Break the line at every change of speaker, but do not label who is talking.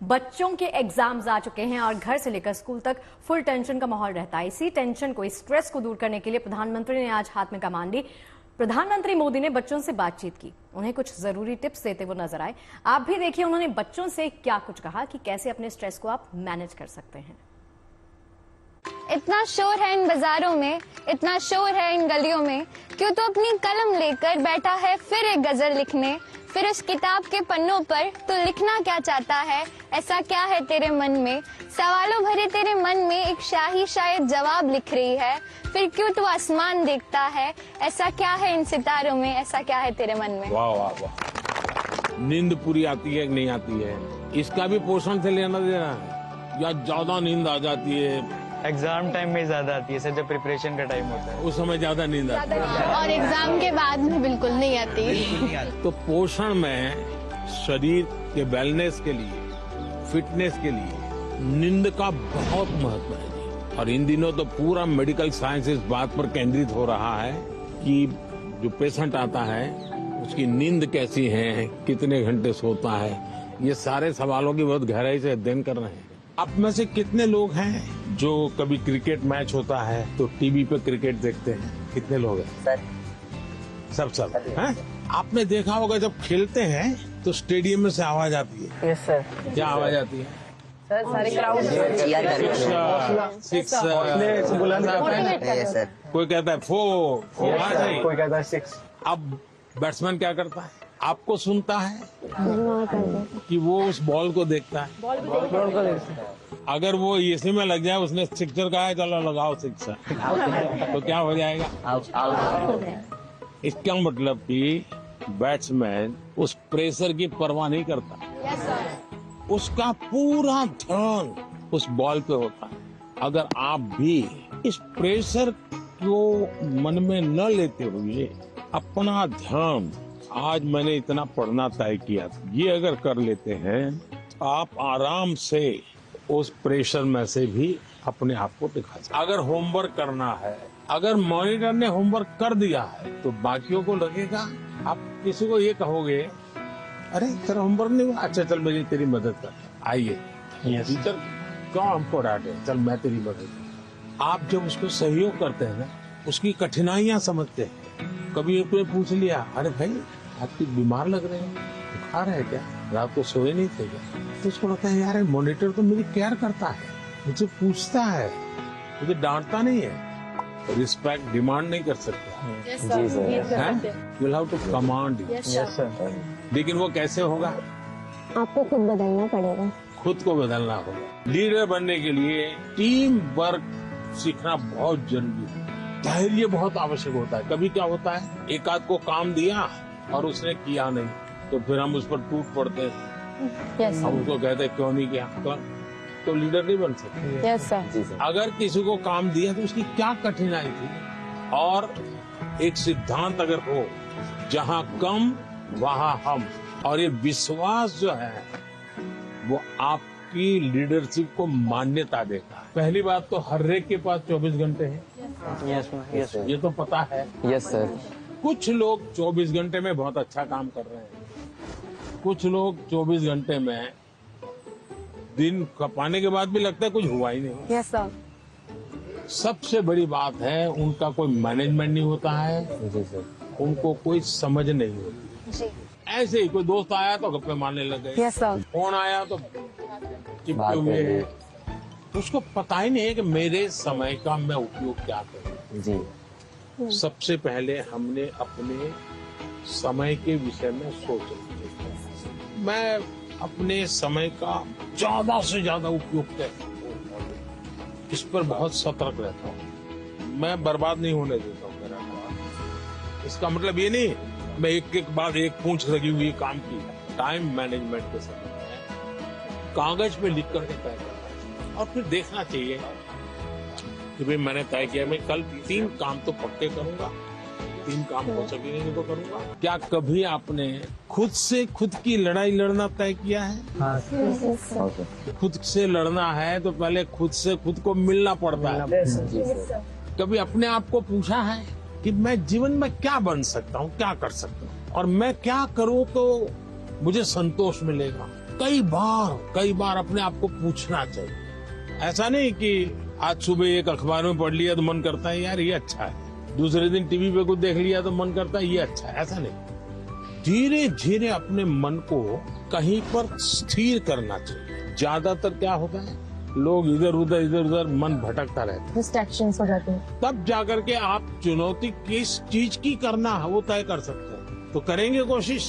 बच्चों के एग्जाम्स आ चुके हैं और घर से लेकर स्कूल तक फुल टेंशन का माहौल रहता है। इसी टेंशन को, इस स्ट्रेस को दूर करने के लिए प्रधानमंत्री ने आज हाथ में कमान ली। प्रधानमंत्री मोदी ने बच्चों से बातचीत की, उन्हें कुछ जरूरी टिप्स देते हुए नजर आए। आप भी देखिए उन्होंने बच्चों से क्या कुछ कहा कि कैसे अपने स्ट्रेस को आप मैनेज कर सकते हैं।
इतना शोर है इन बाजारों में, इतना शोर है इन गलियों में, क्यों तो अपनी कलम लेकर बैठा है फिर एक गजल लिखने। फिर उस किताब के पन्नों पर तो लिखना क्या चाहता है, ऐसा क्या है तेरे मन में। सवालों भरे तेरे मन में एक शाही शायद जवाब लिख रही है। फिर क्यों तू आसमान देखता है, ऐसा क्या है इन सितारों में, ऐसा क्या है तेरे मन में।
वाह वाह वाह। नींद पूरी आती है कि नहीं आती है, इसका भी पोषण से लेना देना है। या ज्यादा नींद आ जाती है,
एग्जाम टाइम में ज्यादा आती है सर, जब प्रिपरेशन का टाइम होता है
उस समय ज्यादा नींद आती है,
और एग्जाम के बाद में बिल्कुल नहीं आती।
तो पोषण में शरीर के वेलनेस के लिए, फिटनेस के लिए नींद का बहुत महत्व है जी। और इन दिनों तो पूरा मेडिकल साइंस इस बात पर केंद्रित हो रहा है कि जो पेशेंट आता है उसकी नींद कैसी है, कितने घंटे सोता है, ये सारे सवालों की बहुत गहराई से अध्ययन कर रहे हैं। आप में से कितने लोग हैं जो कभी क्रिकेट मैच होता है तो टीवी पे क्रिकेट देखते हैं? कितने लोग हैं? सब हैं? आपने देखा होगा जब खेलते हैं तो स्टेडियम में से आवाज आती है।
Yes sir.
क्या आवाज आती है?
सर सारे क्राउड
सिक्स,
सर।
कोई कहता है फोर,
कोई कहता है 6।
अब बैट्समैन क्या करता है? आपको सुनता है कि वो उस बॉल को देखता है। अगर वो इसी में लग जाए, उसने सिक्सर कहा है चलो लगाओ सिक्सर, तो क्या हो जाएगा? इसका मतलब कि बैट्समैन उस प्रेशर की परवाह नहीं करता, उसका पूरा ध्यान उस बॉल पे होता है। अगर आप भी इस प्रेशर को मन में न लेते हुए अपना ध्यान, आज मैंने इतना पढ़ना तय किया, ये अगर कर लेते हैं तो आप आराम से उस प्रेशर में से भी अपने आप को दिखा सकते। अगर होमवर्क करना है, अगर मॉनिटर ने होमवर्क कर दिया है तो बाकियों को लगेगा, आप किसी को ये कहोगे अरे तेरा होमवर्क नहीं हुआ, अच्छा चल मेरी तेरी मदद कर, आइए टीचर क्यों हमको डांटे, चल मैं तेरी मदद कर। आप जब उसको सहयोग करते हैं ना, उसकी कठिनाइयां समझते हैं। कभी एक ने पूछ लिया, अरे भाई आपकी बीमार लग रहे हैं, बुखार है क्या, रात को सोए नहीं थे क्या, तो उसको लगता है यार मॉनिटर तो मेरी केयर करता है, मुझे पूछता है, मुझे डांटता नहीं है। रिस्पेक्ट डिमांड नहीं कर सकता, यू हैव टू कमांड। लेकिन वो कैसे होगा?
आपको खुद बदलना पड़ेगा,
खुद को बदलना होगा। लीडर बनने के लिए टीम वर्क सीखना बहुत जरूरी है। धैर्य बहुत आवश्यक होता है। कभी क्या होता है, एक आध को काम दिया और उसने किया नहीं, तो फिर हम उस पर टूट पड़ते हैं। हम उसको कहते हैं क्यों नहीं किया, तो लीडर नहीं बन सकते।
Yes sir.
अगर किसी को काम दिया तो उसकी क्या कठिनाई थी, और एक सिद्धांत अगर हो, जहाँ कम वहाँ हम, और ये विश्वास जो है वो आपकी लीडरशिप को मान्यता देता है। पहली बात तो हर एक के पास 24 घंटे हैं।
यस
ये तो पता है।
Yes sir.
कुछ लोग 24 घंटे में बहुत अच्छा काम कर रहे हैं, कुछ लोग 24 घंटे में दिन खपाने के बाद भी लगता है कुछ हुआ ही नहीं।
Yes sir.
सबसे बड़ी बात है उनका कोई मैनेजमेंट नहीं होता है
जी सर।
उनको कोई समझ नहीं होती
जी।
ऐसे ही कोई दोस्त आया तो गप्पे मारने लग गए,
यस सर।
फोन आया तो चिपके हुए हैं। उसको पता ही नहीं है कि मेरे समय का मैं उपयोग क्या करूं।
जी।
सबसे पहले हमने अपने समय के विषय में सोचना। मैं अपने समय का ज्यादा से ज्यादा उपयोग करता हूं, इस पर बहुत सतर्क रहता हूँ। मैं बर्बाद नहीं होने देता हूँ मेरा काम। इसका मतलब ये नहीं मैं एक एक बाद एक पूंछ लगी हुई काम की। टाइम मैनेजमेंट के समय में कागज पे लिख करके तय करना और फिर देखना चाहिए कि भाई मैंने तय किया मैं कल 3 काम तो पक्के करूंगा, 3 काम हो सकेंगे तो करूंगा। क्या कभी आपने खुद से खुद की लड़ाई लड़ना तय किया है? हाँ। खुद से लड़ना है तो पहले खुद से खुद को मिलना पड़ता है। कभी अपने आप को पूछा है कि मैं जीवन में क्या बन सकता हूँ, क्या कर सकता हूँ, और मैं क्या करूँ तो मुझे संतोष मिलेगा? कई बार अपने आप को पूछना चाहिए। ऐसा नहीं कि आज सुबह एक अखबार में पढ़ लिया तो मन करता है यार ये अच्छा है, दूसरे दिन टीवी पे कुछ देख लिया तो मन करता है ये अच्छा है। ऐसा नहीं, धीरे धीरे अपने मन को कहीं पर स्थिर करना चाहिए। ज्यादातर क्या होता है, लोग इधर उधर मन भटकता रहता है,
डिस्ट्रैक्शंस हो जाती हैं।
तब जाकर के आप चुनौती किस चीज की करना है वो तय कर सकते हैं। तो करेंगे कोशिश।